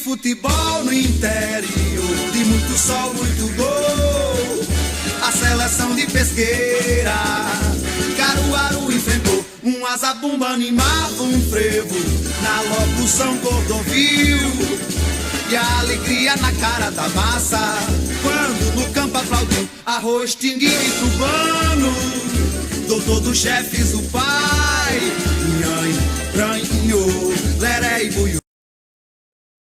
futebol no interior, de muito sol, muito gol. A seleção de Pesqueira, Caruaru enfrentou um azabumba, animava um frevo na locução Cordovil. E a alegria na cara da massa, quando no campo aplaudiu Arroz, Tinguinho e Cubano. Doutor dos chefes, o pai, Nhanha, Ranho, Leré e Buiú.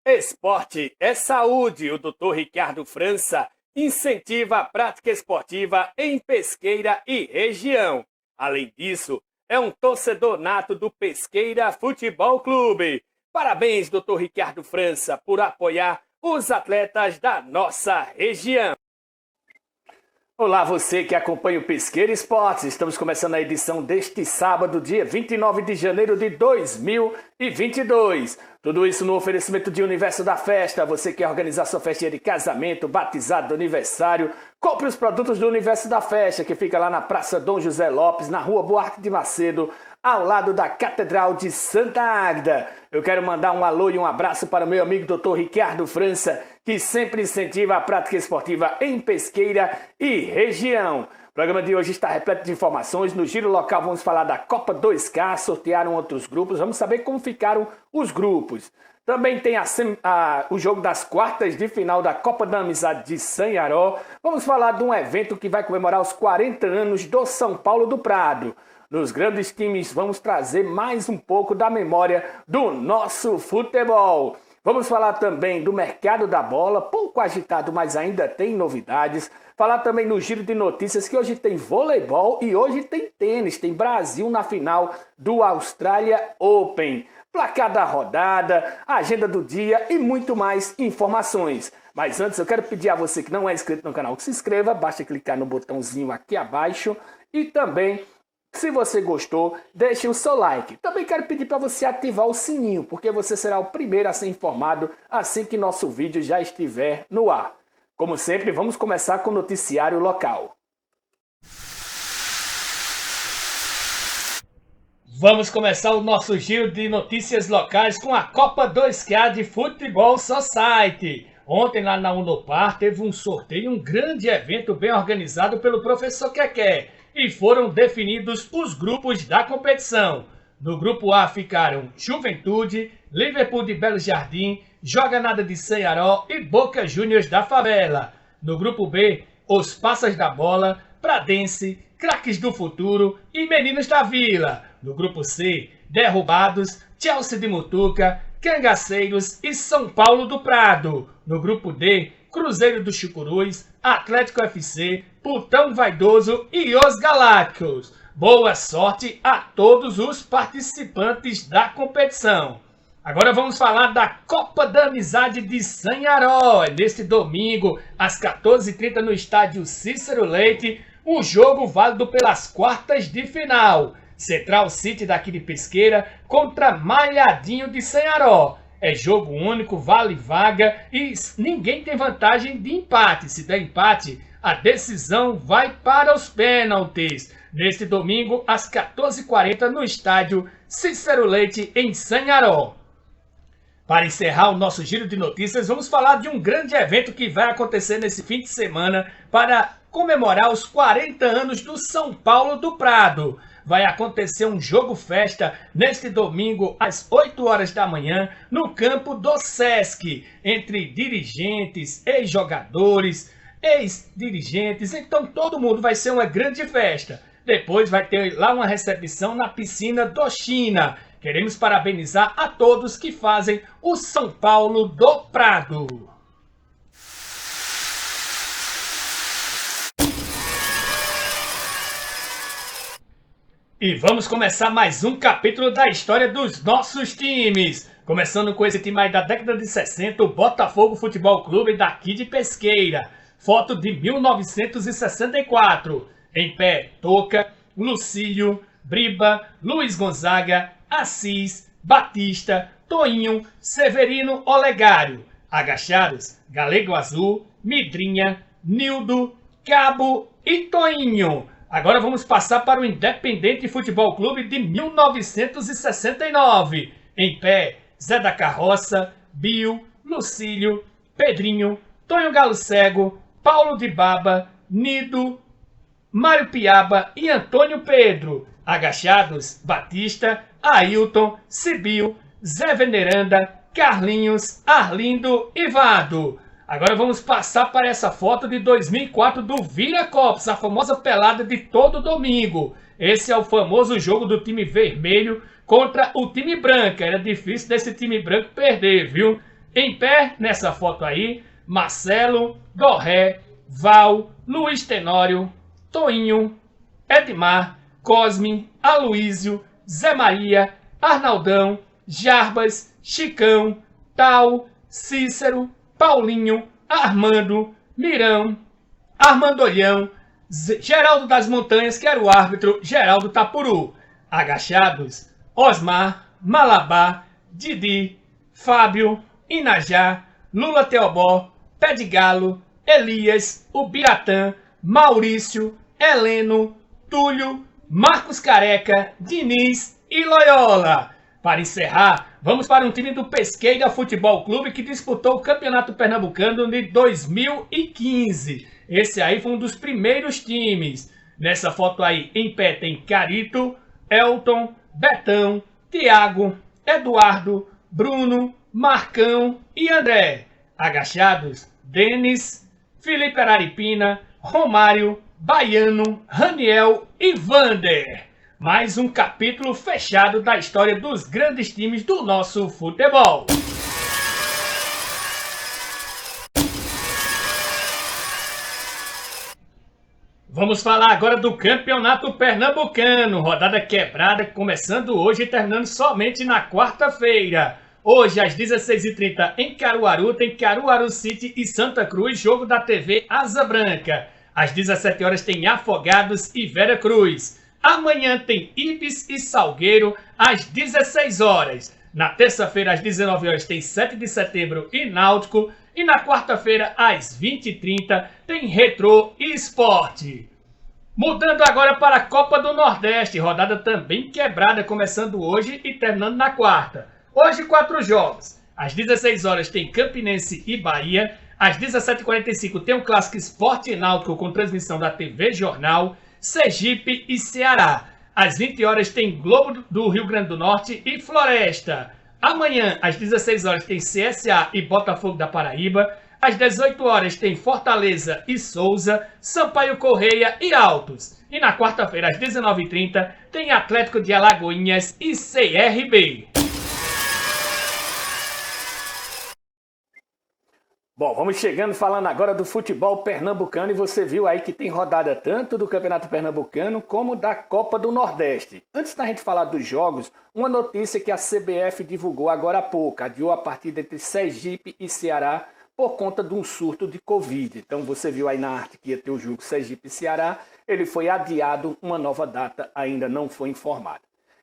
Esporte é saúde. O Dr. Ricardo França incentiva a prática esportiva em Pesqueira e região. Além disso, é um torcedor nato do Pesqueira Futebol Clube. Parabéns, Dr. Ricardo França, por apoiar os atletas da nossa região. Olá, você que acompanha o Pesqueira Esportes. Estamos começando a edição deste sábado, dia 29 de janeiro de 2022. Tudo isso no oferecimento de Universo da Festa. Você quer organizar sua festinha de casamento, batizado, aniversário? Compre os produtos do Universo da Festa, que fica lá na Praça Dom José Lopes, na Rua Buarque de Macedo, ao lado da Catedral de Santa Águeda. Eu quero mandar um alô e um abraço para o meu amigo Dr. Ricardo França, que sempre incentiva a prática esportiva em Pesqueira e região. O programa de hoje está repleto de informações. No giro local vamos falar da Copa 2K, sortearam outros grupos, vamos saber como ficaram os grupos. Também tem o jogo das quartas de final da Copa da Amizade de Sanharó. Vamos falar de um evento que vai comemorar os 40 anos do São Paulo do Prado. Nos grandes times, vamos trazer mais um pouco da memória do nosso futebol. Vamos falar também do mercado da bola, pouco agitado, mas ainda tem novidades. Falar também no giro de notícias que hoje tem voleibol e hoje tem tênis. Tem Brasil na final do Australia Open. Placar da rodada, agenda do dia e muito mais informações. Mas antes eu quero pedir a você que não é inscrito no canal que se inscreva. Basta clicar no botãozinho aqui abaixo e também... se você gostou, deixe o seu like. Também quero pedir para você ativar o sininho, porque você será o primeiro a ser informado assim que nosso vídeo já estiver no ar. Como sempre, vamos começar com o noticiário local. Vamos começar o nosso giro de notícias locais com a Copa 2K de Futebol Society. Ontem lá na Unopar teve um sorteio, um grande evento bem organizado pelo professor Keké. E foram definidos os grupos da competição. No grupo A ficaram Juventude, Liverpool de Belo Jardim, Joganada de Sanharó e Boca Juniors da Favela. No grupo B, Os Passas da Bola, Pradense, Craques do Futuro e Meninos da Vila. No grupo C, Derrubados, Chelsea de Mutuca, Cangaceiros e São Paulo do Prado. No grupo D, Cruzeiro do Chucuruz, Atlético FC, Putão Vaidoso e os Galácticos. Boa sorte a todos os participantes da competição. Agora vamos falar da Copa da Amizade de Sanharó. Neste domingo, às 14h30 no estádio Cícero Leite, um jogo válido pelas quartas de final. Central City daqui de Pesqueira contra Malhadinho de Sanharó. É jogo único, vale vaga e ninguém tem vantagem de empate. Se der empate, a decisão vai para os pênaltis. Neste domingo, às 14h40, no estádio Cícero Leite, em Sanharó. Para encerrar o nosso giro de notícias, vamos falar de um grande evento que vai acontecer nesse fim de semana para comemorar os 40 anos do São Paulo do Prado. Vai acontecer um jogo-festa neste domingo às 8 horas da manhã no campo do Sesc, entre dirigentes, ex-jogadores, ex-dirigentes, então todo mundo vai ser uma grande festa. Depois vai ter lá uma recepção na piscina do China. Queremos parabenizar a todos que fazem o São Paulo do Prado. E vamos começar mais um capítulo da história dos nossos times. Começando com esse time aí da década de 60, o Botafogo Futebol Clube daqui de Pesqueira. Foto de 1964. Em pé, Toca, Lucílio, Briba, Luiz Gonzaga, Assis, Batista, Toinho, Severino Olegário. Agachados, Galego Azul, Midrinha, Nildo, Cabo e Toinho. Agora vamos passar para o Independente Futebol Clube de 1969. Em pé, Zé da Carroça, Bio, Lucílio, Pedrinho, Tonho Galo Cego, Paulo de Baba, Nido, Mário Piaba e Antônio Pedro. Agachados, Batista, Ailton, Sibil, Zé Veneranda, Carlinhos, Arlindo e Vado. Agora vamos passar para essa foto de 2004 do Viracopos, a famosa pelada de todo domingo. Esse é o famoso jogo do time vermelho contra o time branco. Era difícil desse time branco perder, viu? Em pé, nessa foto aí, Marcelo, Dorré, Val, Luiz Tenório, Toinho, Edmar, Cosme, Aloísio, Zé Maria, Arnaldão, Jarbas, Chicão, Tal, Cícero, Paulinho, Armando, Mirão, Armandolhão, Geraldo das Montanhas, que era o árbitro, Geraldo Tapuru. Agachados, Osmar, Malabar, Didi, Fábio, Inajá, Lula Teobó, Pé de Galo, Elias, Ubiratã, Maurício, Heleno, Túlio, Marcos Careca, Diniz e Loyola. Para encerrar, vamos para um time do Pesqueira Futebol Clube que disputou o Campeonato Pernambucano de 2015. Esse aí foi um dos primeiros times. Nessa foto aí, em pé, tem Carito, Elton, Betão, Tiago, Eduardo, Bruno, Marcão e André. Agachados, Denis, Felipe Araripina, Romário, Baiano, Raniel e Vander. Mais um capítulo fechado da história dos grandes times do nosso futebol. Vamos falar agora do Campeonato Pernambucano. Rodada quebrada, começando hoje e terminando somente na quarta-feira. Hoje, às 16h30, em Caruaru, tem Caruaru City e Santa Cruz, jogo da TV Asa Branca. Às 17 horas tem Afogados e Vera Cruz. Amanhã tem Ibis e Salgueiro, às 16 horas. Na terça-feira, às 19 horas, tem 7 de setembro e Náutico. E na quarta-feira, às 20h30, tem Retrô e Esporte. Mudando agora para a Copa do Nordeste, rodada também quebrada, começando hoje e terminando na quarta. Hoje, 4 jogos. Às 16 horas tem Campinense e Bahia. Às 17h45 tem o Clássico Esporte e Náutico com transmissão da TV Jornal. Sergipe e Ceará. Às 20 horas tem Globo do Rio Grande do Norte e Floresta. Amanhã, às 16 horas, tem CSA e Botafogo da Paraíba. Às 18 horas tem Fortaleza e Souza, Sampaio Correia e Altos. E na quarta-feira, às 19h30, tem Atlético de Alagoinhas e CRB. Bom, vamos chegando falando agora do futebol pernambucano e você viu aí que tem rodada tanto do Campeonato Pernambucano como da Copa do Nordeste. Antes da gente falar dos jogos, uma notícia que a CBF divulgou agora há pouco, adiou a partida entre Sergipe e Ceará por conta de um surto de Covid. Então você viu aí na arte que ia ter o jogo Sergipe e Ceará, ele foi adiado, uma nova data ainda não foi informada.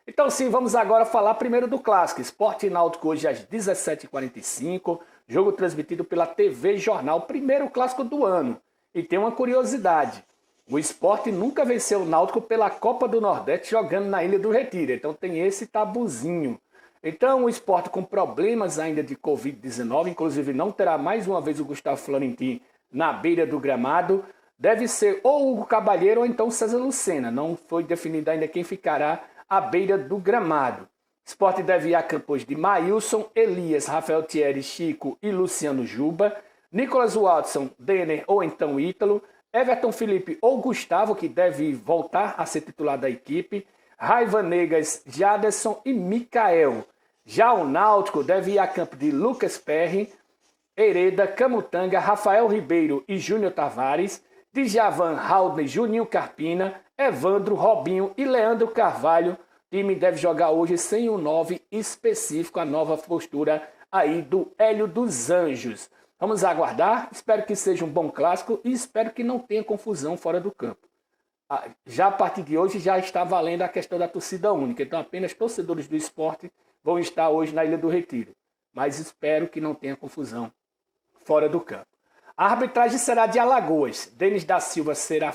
Então sim, vamos agora falar primeiro do Clássico. Sport e Náutico hoje às 17h45, jogo transmitido pela TV Jornal, primeiro clássico do ano. E tem uma curiosidade, o Sport nunca venceu o Náutico pela Copa do Nordeste jogando na Ilha do Retiro, então tem esse tabuzinho. Então o Sport com problemas ainda de Covid-19, inclusive não terá mais uma vez o Gustavo Florentin na beira do gramado, deve ser ou Hugo Cabalheiro ou então César Lucena, não foi definido ainda quem ficará à beira do gramado. Sport deve ir a campos de Maílson, Elias, Rafael Thierry, Chico e Luciano Juba, Nicolas Watson, Denner ou então Ítalo, Everton Felipe ou Gustavo, que deve voltar a ser titular da equipe, Raiva Negas, Jaderson e Mikael. Já o Náutico deve ir a campo de Lucas Perry, Hereda, Camutanga, Rafael Ribeiro e Júnior Tavares, Djavan, Haldner, Juninho Carpina, Evandro, Robinho e Leandro Carvalho. O time deve jogar hoje sem um 9 específico, a nova postura aí do Hélio dos Anjos. Vamos aguardar, espero que seja um bom clássico e espero que não tenha confusão fora do campo. Já a partir de hoje já está valendo a questão da torcida única, então apenas torcedores do Sport vão estar hoje na Ilha do Retiro. Mas espero que não tenha confusão fora do campo. A arbitragem será de Alagoas. Denis da Silva será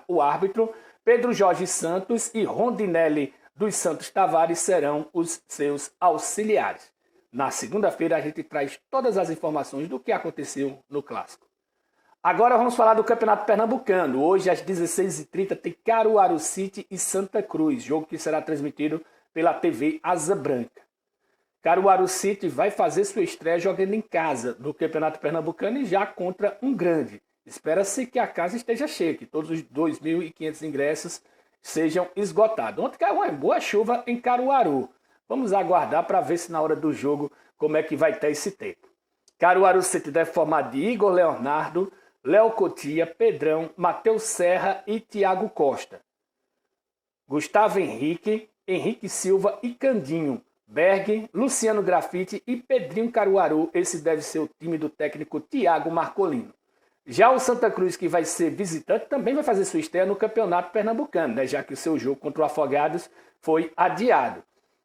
o árbitro. Pedro Jorge Santos e Rondinelli dos Santos Tavares serão os seus auxiliares. Na segunda-feira a gente traz todas as informações do que aconteceu no Clássico. Agora vamos falar do Campeonato Pernambucano. Hoje às 16h30 tem Caruaru City e Santa Cruz, jogo que será transmitido pela TV Asa Branca. Caruaru City vai fazer sua estreia jogando em casa no Campeonato Pernambucano e já contra um grande. Espera-se que a casa esteja cheia, que todos os 2.500 ingressos sejam esgotados. Ontem caiu uma boa chuva em Caruaru. Vamos aguardar para ver se na hora do jogo como é que vai ter esse tempo. Caruaru City deve formar de Igor Leonardo, Léo Cotia, Pedrão, Matheus Serra e Thiago Costa. Gustavo Henrique, Henrique Silva e Candinho. Berg, Luciano Grafite e Pedrinho Caruaru. Esse deve ser o time do técnico Thiago Marcolino. Já o Santa Cruz, que vai ser visitante, também vai fazer sua estreia no Campeonato Pernambucano, né? Já que o seu jogo contra o Afogados foi adiado.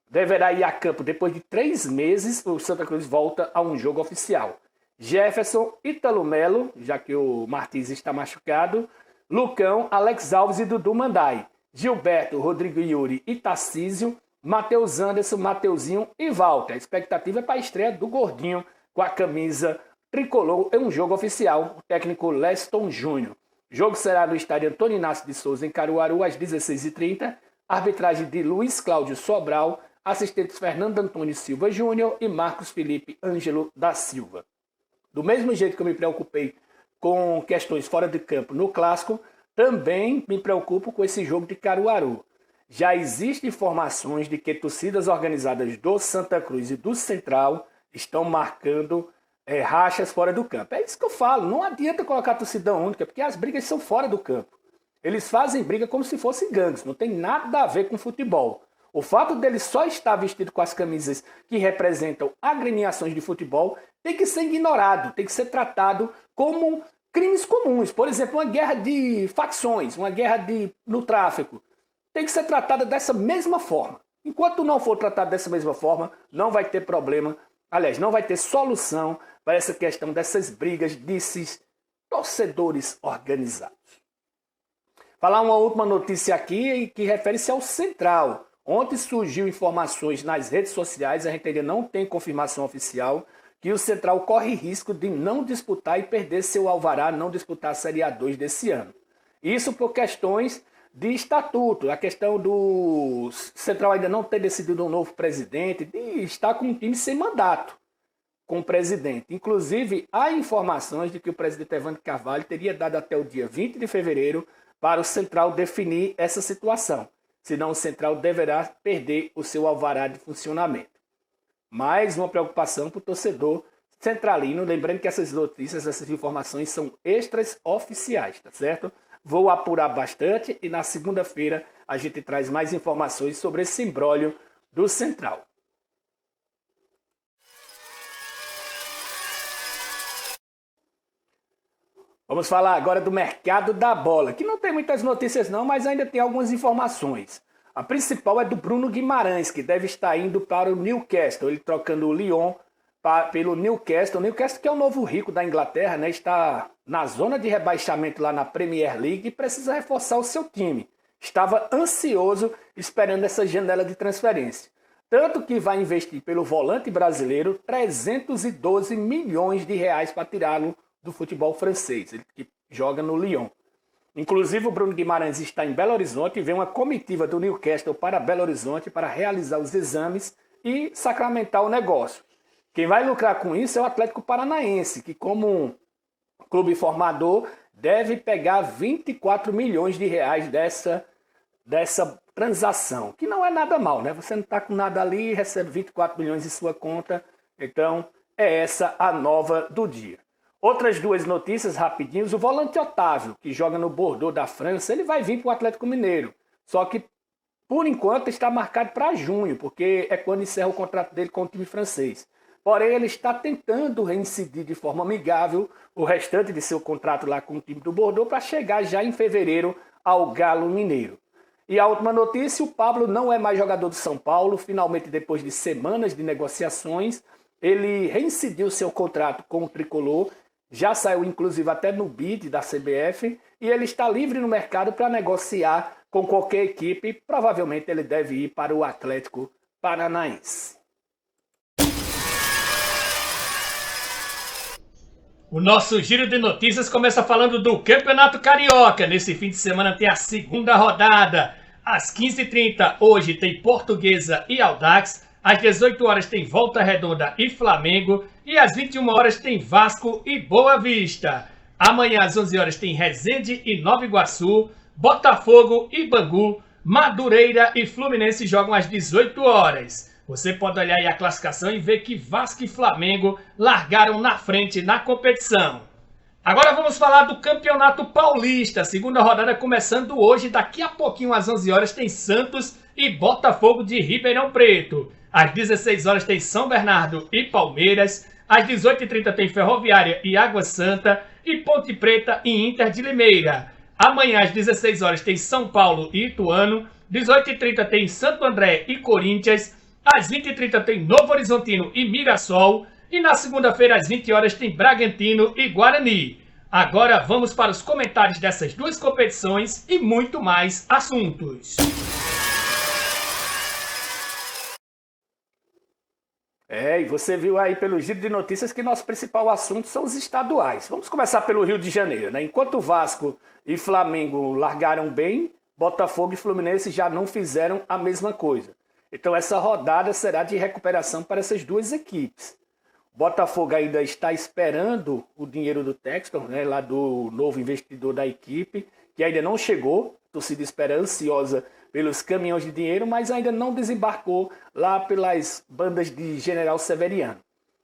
Deverá ir a campo depois de 3 meses, o Santa Cruz volta a um jogo oficial. Jefferson, Ítalo Melo, já que o Martins está machucado, Lucão, Alex Alves e Dudu Mandai, Gilberto, Rodrigo Yuri e Tarcísio, Matheus Anderson, Mateuzinho e Walter. A expectativa é para a estreia do Gordinho com a camisa tricolor em um jogo oficial, o técnico Leston Júnior. O jogo será no estádio Antônio Inácio de Souza, em Caruaru, às 16h30. Arbitragem de Luiz Cláudio Sobral, assistentes Fernando Antônio Silva Júnior e Marcos Felipe Ângelo da Silva. Do mesmo jeito que eu me preocupei com questões fora de campo no Clássico, também me preocupo com esse jogo de Caruaru. Já existem informações de que torcidas organizadas do Santa Cruz e do Central estão marcando rachas fora do campo. É isso que eu falo, não adianta colocar torcida única, porque as brigas são fora do campo. Eles fazem briga como se fossem gangues, não tem nada a ver com futebol. O fato dele só estar vestido com as camisas que representam agremiações de futebol tem que ser ignorado, tem que ser tratado como crimes comuns. Por exemplo, uma guerra de facções, uma guerra no tráfico. Tem que ser tratada dessa mesma forma. Enquanto não for tratado dessa mesma forma, não vai ter problema. Aliás, não vai ter solução para essa questão dessas brigas desses torcedores organizados. Falar uma última notícia aqui que refere-se ao Central. Ontem surgiu informações nas redes sociais, a gente ainda não tem confirmação oficial, que o Central corre risco de não disputar e perder seu alvará, não disputar a Série A2 desse ano. Isso por questões de estatuto, a questão do Central ainda não ter decidido um novo presidente, de estar com um time sem mandato com o presidente. Inclusive, há informações de que o presidente Evandro Carvalho teria dado até o dia 20 de fevereiro para o Central definir essa situação. Senão o Central deverá perder o seu alvará de funcionamento. Mais uma preocupação para o torcedor centralino, lembrando que essas notícias, essas informações são extras oficiais, tá certo? Vou apurar bastante e na segunda-feira a gente traz mais informações sobre esse imbróglio do Central. Vamos falar agora do mercado da bola, que não tem muitas notícias não, mas ainda tem algumas informações. A principal é do Bruno Guimarães, que deve estar indo para o Newcastle, ele trocando o Lyon pelo Newcastle. O Newcastle, que é o novo rico da Inglaterra, né, está na zona de rebaixamento lá na Premier League e precisa reforçar o seu time. Estava ansioso esperando essa janela de transferência. Tanto que vai investir pelo volante brasileiro 312 milhões de reais para tirá-lo do futebol francês, ele que joga no Lyon. Inclusive o Bruno Guimarães está em Belo Horizonte e vem uma comitiva do Newcastle para Belo Horizonte para realizar os exames e sacramentar o negócio. Quem vai lucrar com isso é o Atlético Paranaense, que como um clube formador deve pegar 24 milhões de reais dessa transação, que não é nada mal, né? Você não está com nada ali e recebe 24 milhões em sua conta, então é essa a nova do dia. Outras duas notícias rapidinhos, o volante Otávio, que joga no Bordeaux da França, ele vai vir para o Atlético Mineiro. Só que, por enquanto, está marcado para junho, porque é quando encerra o contrato dele com o time francês. Porém, ele está tentando reincidir de forma amigável o restante de seu contrato lá com o time do Bordeaux para chegar já em fevereiro ao Galo Mineiro. E a última notícia, o Pablo não é mais jogador do São Paulo, finalmente depois de semanas de negociações, ele reincidiu seu contrato com o Tricolor. Já saiu, inclusive, até no bid da CBF e ele está livre no mercado para negociar com qualquer equipe. Provavelmente ele deve ir para o Atlético Paranaense. O nosso giro de notícias começa falando do Campeonato Carioca. Nesse fim de semana tem a segunda rodada. Às 15h30 hoje tem Portuguesa e Audax. Às 18 horas tem Volta Redonda e Flamengo. E às 21 horas tem Vasco e Boa Vista. Amanhã às 11 horas tem Resende e Nova Iguaçu. Botafogo e Bangu. Madureira e Fluminense jogam às 18 horas. Você pode olhar aí a classificação e ver que Vasco e Flamengo largaram na frente na competição. Agora vamos falar do Campeonato Paulista. Segunda rodada começando hoje. Daqui a pouquinho, às 11 horas, tem Santos e Botafogo de Ribeirão Preto. Às 16 horas tem São Bernardo e Palmeiras. Às 18h30 tem Ferroviária e Água Santa. E Ponte Preta e Inter de Limeira. Amanhã, às 16 horas, tem São Paulo e Ituano. 18h30 tem Santo André e Corinthians. Às 20h30 tem Novo Horizontino e Mirassol. E na segunda-feira, às 20 horas, tem Bragantino e Guarani. Agora vamos para os comentários dessas duas competições e muito mais assuntos. E você viu aí pelo giro de notícias que nosso principal assunto são os estaduais. Vamos começar pelo Rio de Janeiro, né? Enquanto Vasco e Flamengo largaram bem, Botafogo e Fluminense já não fizeram a mesma coisa. Então essa rodada será de recuperação para essas duas equipes. O Botafogo ainda está esperando o dinheiro do Textor, né, lá do novo investidor da equipe, que ainda não chegou. A torcida espera ansiosa pelos caminhões de dinheiro, mas ainda não desembarcou lá pelas bandas de General Severiano.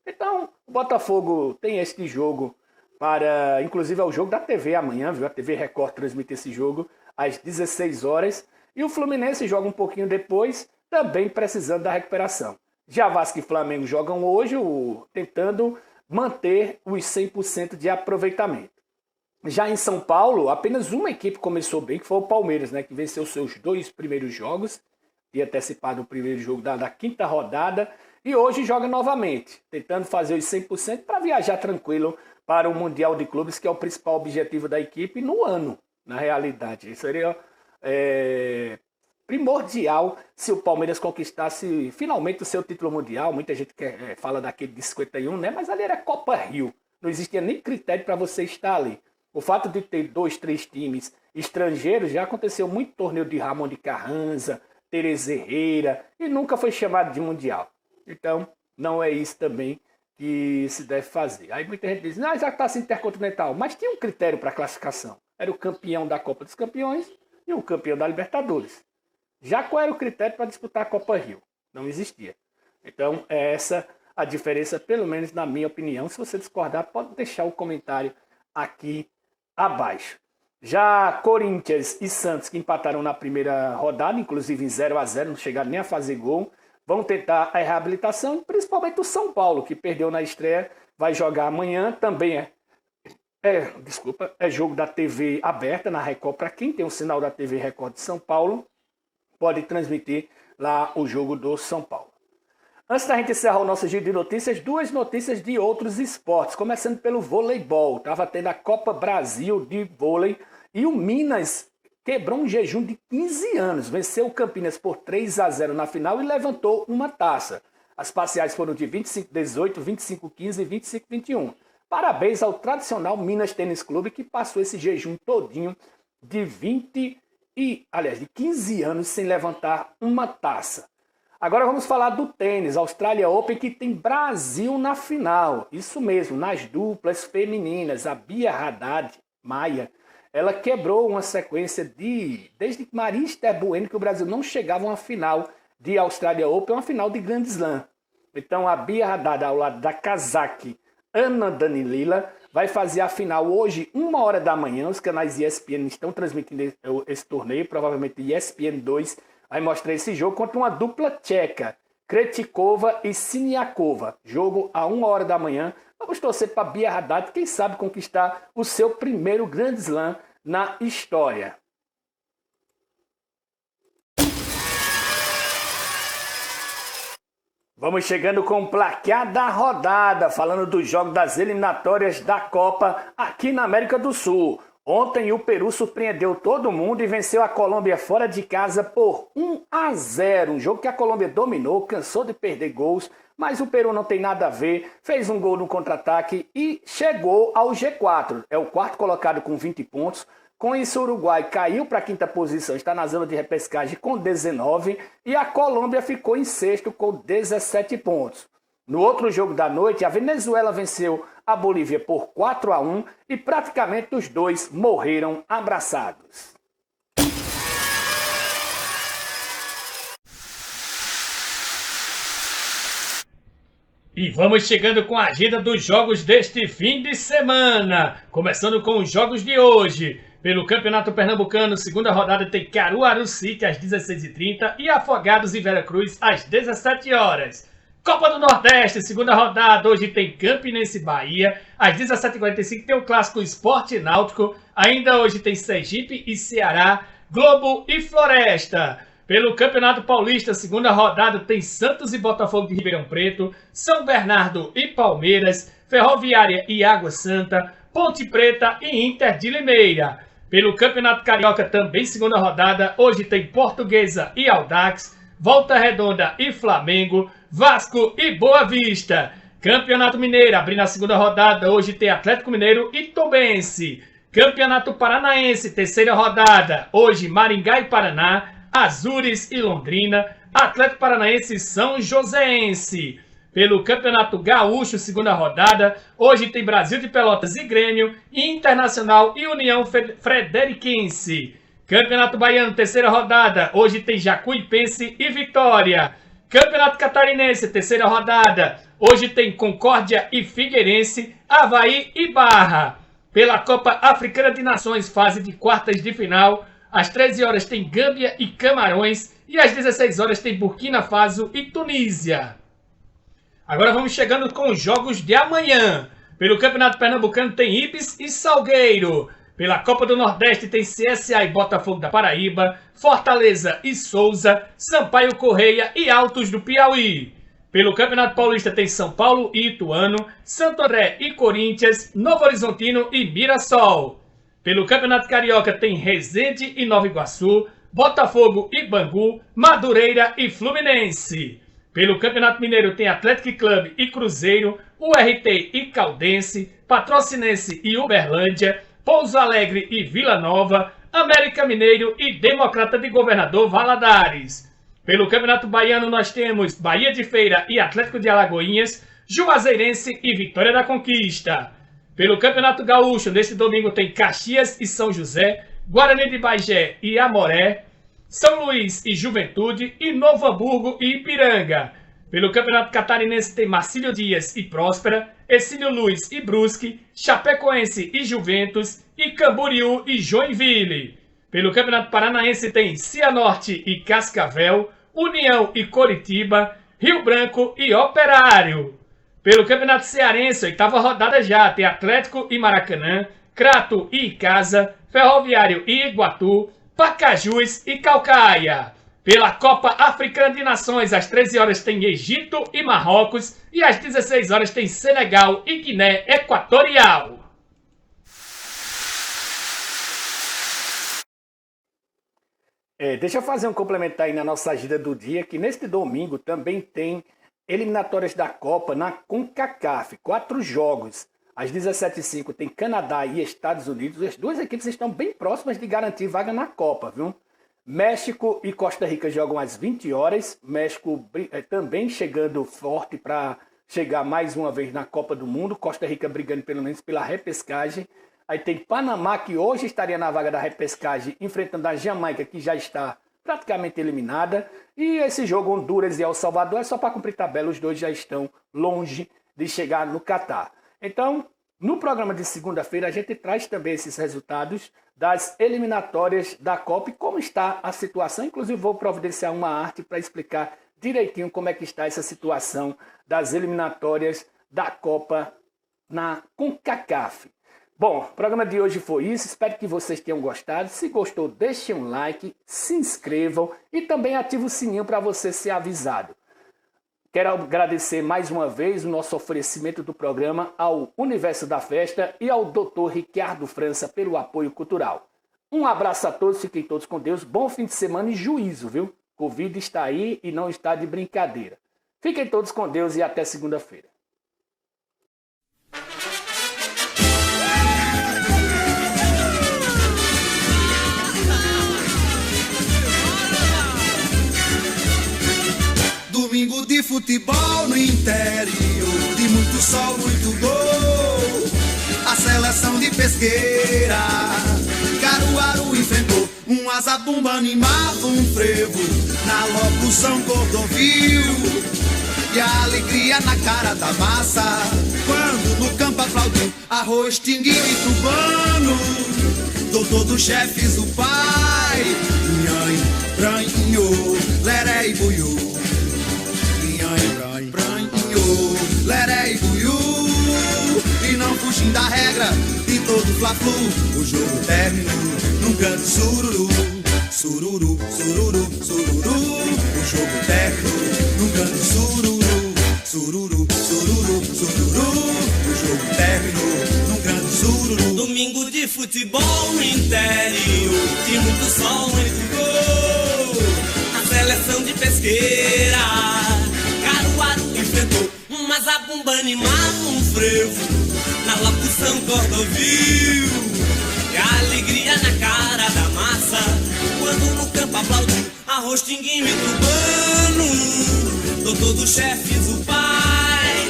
Então, o Botafogo tem este jogo para... Inclusive é o jogo da TV amanhã, viu? A TV Record transmite esse jogo às 16 horas. E o Fluminense joga um pouquinho depois, também precisando da recuperação. Já Vasco e Flamengo jogam hoje, tentando manter os 100% de aproveitamento. Já em São Paulo, apenas uma equipe começou bem, que foi o Palmeiras, né, que venceu seus 2 primeiros jogos, tinha antecipado o primeiro jogo da quinta rodada, e hoje joga novamente, tentando fazer os 100% para viajar tranquilo para o Mundial de Clubes, que é o principal objetivo da equipe no ano, na realidade. Isso seria primordial se o Palmeiras conquistasse finalmente o seu título mundial. Muita gente fala daquele de 51, né? Mas ali era Copa Rio. Não existia nem critério para você estar ali. O fato de ter 2, 3 times estrangeiros já aconteceu muito torneio de Ramon de Carranza, Tereza Herrera, e nunca foi chamado de mundial. Então, não é isso também que se deve fazer. Aí muita gente diz, já está assim intercontinental, mas tinha um critério para classificação. Era o campeão da Copa dos Campeões e o campeão da Libertadores. Já qual era o critério para disputar a Copa Rio? Não existia. Então, é essa a diferença, pelo menos na minha opinião. Se você discordar, pode deixar o comentário aqui abaixo. Já Corinthians e Santos, que empataram na primeira rodada, inclusive em 0-0, não chegaram nem a fazer gol, vão tentar a reabilitação, principalmente o São Paulo, que perdeu na estreia, vai jogar amanhã, também é jogo da TV aberta na Record. Para quem tem o sinal da TV Record de São Paulo, pode transmitir lá o jogo do São Paulo. Antes da gente encerrar o nosso giro de notícias, 2 notícias de outros esportes. Começando pelo voleibol. Estava tendo a Copa Brasil de vôlei e o Minas quebrou um jejum de 15 anos. Venceu o Campinas por 3-0 na final e levantou uma taça. As parciais foram de 25-18, 25-15 e 25-21. Parabéns ao tradicional Minas Tênis Clube, que passou esse jejum todinho de 15 anos sem levantar uma taça. Agora vamos falar do tênis, Australia Open, que tem Brasil na final. Isso mesmo, nas duplas femininas. A Bia Haddad Maia, ela quebrou uma sequência desde Maria Esther Bueno, que o Brasil não chegava a uma final de Australia Open, uma final de Grand Slam. Então a Bia Haddad, ao lado da cazaque Ana Danilila, vai fazer a final hoje, 1h da manhã. Os canais ESPN estão transmitindo esse torneio, provavelmente ESPN 2 vai mostrar esse jogo contra uma dupla tcheca, Kretikova e Siniakova. Jogo a 1h da manhã. Vamos torcer para Bia Haddad, quem sabe conquistar o seu primeiro Grand Slam na história. Vamos chegando com o placar da rodada, falando dos jogos das eliminatórias da Copa aqui na América do Sul. Ontem o Peru surpreendeu todo mundo e venceu a Colômbia fora de casa por 1-0. Um jogo que a Colômbia dominou, cansou de perder gols, mas o Peru não tem nada a ver, fez um gol no contra-ataque e chegou ao G4. É o quarto colocado com 20 pontos. Com isso, o Uruguai caiu para a quinta posição, está na zona de repescagem com 19 e a Colômbia ficou em sexto com 17 pontos. No outro jogo da noite, a Venezuela venceu a Bolívia por 4-1 e praticamente os dois morreram abraçados. E vamos chegando com a agenda dos jogos deste fim de semana. Começando com os jogos de hoje. Pelo Campeonato Pernambucano, segunda rodada tem Caruaru City às 16h30 e Afogados e Veracruz às 17 horas. Copa do Nordeste, segunda rodada, hoje tem Campinense Bahia, às 17h45 tem o clássico Sport Náutico, ainda hoje tem Sergipe e Ceará, Globo e Floresta. Pelo Campeonato Paulista, segunda rodada, tem Santos e Botafogo de Ribeirão Preto, São Bernardo e Palmeiras, Ferroviária e Água Santa, Ponte Preta e Inter de Limeira. Pelo Campeonato Carioca, também segunda rodada, hoje tem Portuguesa e Audax, Volta Redonda e Flamengo, Vasco e Boa Vista. Campeonato Mineiro, abrindo a segunda rodada, hoje tem Atlético Mineiro e Tombense. Campeonato Paranaense, terceira rodada, hoje Maringá e Paraná, Azures e Londrina, Atlético Paranaense e São Joséense. Pelo Campeonato Gaúcho, segunda rodada, hoje tem Brasil de Pelotas e Grêmio, Internacional e União Frederiquense. Campeonato Baiano, terceira rodada, hoje tem Jacuipense e Vitória. Campeonato Catarinense, terceira rodada, hoje tem Concórdia e Figueirense, Avaí e Barra. Pela Copa Africana de Nações, fase de quartas de final, às 13 horas tem Gâmbia e Camarões e às 16 horas tem Burkina Faso e Tunísia. Agora vamos chegando com os jogos de amanhã. Pelo Campeonato Pernambucano tem Ibis e Salgueiro. Pela Copa do Nordeste tem CSA e Botafogo da Paraíba, Fortaleza e Souza, Sampaio Correia e Altos do Piauí. Pelo Campeonato Paulista tem São Paulo e Ituano, Santo André e Corinthians, Novo Horizontino e Mirassol. Pelo Campeonato Carioca tem Resende e Nova Iguaçu, Botafogo e Bangu, Madureira e Fluminense. Pelo Campeonato Mineiro tem Atlético Clube e Cruzeiro, URT e Caldense, Patrocinense e Uberlândia, Pouso Alegre e Vila Nova, América Mineiro e Democrata de Governador Valadares. Pelo Campeonato Baiano nós temos Bahia de Feira e Atlético de Alagoinhas, Juazeirense e Vitória da Conquista. Pelo Campeonato Gaúcho, neste domingo tem Caxias e São José, Guarani de Bagé e Amoré, São Luís e Juventude e Novo Hamburgo e Ipiranga. Pelo Campeonato Catarinense tem Marcílio Dias e Próspera, Ercílio Luz e Brusque, Chapecoense e Juventus e Camboriú e Joinville. Pelo Campeonato Paranaense tem Cianorte e Cascavel, União e Coritiba, Rio Branco e Operário. Pelo Campeonato Cearense, oitava rodada já, tem Atlético e Maracanã, Crato e Icasa, Ferroviário e Iguatu, Pacajus e Calcaia. Pela Copa Africana de Nações, às 13 horas tem Egito e Marrocos e às 16 horas tem Senegal e Guiné Equatorial. Deixa eu fazer um complementar aí na nossa agenda do dia, que neste domingo também tem eliminatórias da Copa na CONCACAF, 4 jogos. Às 17h05 tem Canadá e Estados Unidos. As duas equipes estão bem próximas de garantir vaga na Copa, viu? México e Costa Rica jogam às 20 horas. México também chegando forte para chegar mais uma vez na Copa do Mundo. Costa Rica brigando pelo menos pela repescagem. Aí tem Panamá, que hoje estaria na vaga da repescagem, enfrentando a Jamaica, que já está praticamente eliminada. E esse jogo, Honduras e El Salvador, é só para cumprir tabela. Os dois já estão longe de chegar no Catar. Então, no programa de segunda-feira, a gente traz também esses resultados das eliminatórias da Copa e como está a situação. Inclusive, vou providenciar uma arte para explicar direitinho como é que está essa situação das eliminatórias da Copa na CONCACAF. Bom, o programa de hoje foi isso. Espero que vocês tenham gostado. Se gostou, deixem um like, se inscrevam e também ative o sininho para você ser avisado. Quero agradecer mais uma vez o nosso oferecimento do programa ao Universo da Festa e ao Dr. Ricardo França pelo apoio cultural. Um abraço a todos, fiquem todos com Deus, bom fim de semana e juízo, viu? Covid está aí e não está de brincadeira. Fiquem todos com Deus e até segunda-feira. Domingo de futebol no interior, de muito sol, muito gol. A seleção de Pesqueira, Caruaru enfrentou um azabumba, animava um frevo na locução Cordovil. E a alegria na cara da massa, quando no campo aplaudiu arroz, tinguinho e tubano. Doutor dos chefes, o pai, nhanho, branho, leré e buiú. Leré e buiú, e não fugim da regra de todo fla-flu. O jogo terminou num grande sururu, sururu, sururu, sururu. O jogo terminou num grande sururu, sururu, sururu, sururu. O jogo terminou num grande sururu. Domingo de futebol no interior, de muito sol, muito gol. A seleção de Pesqueira, Caruaru enfrentou uma zabumba, animava um frevo na locução Cordovil. E a alegria na cara da massa, quando no campo aplaudiu arroz, tinguinho e tubano. Doutor dos chefes, o pai,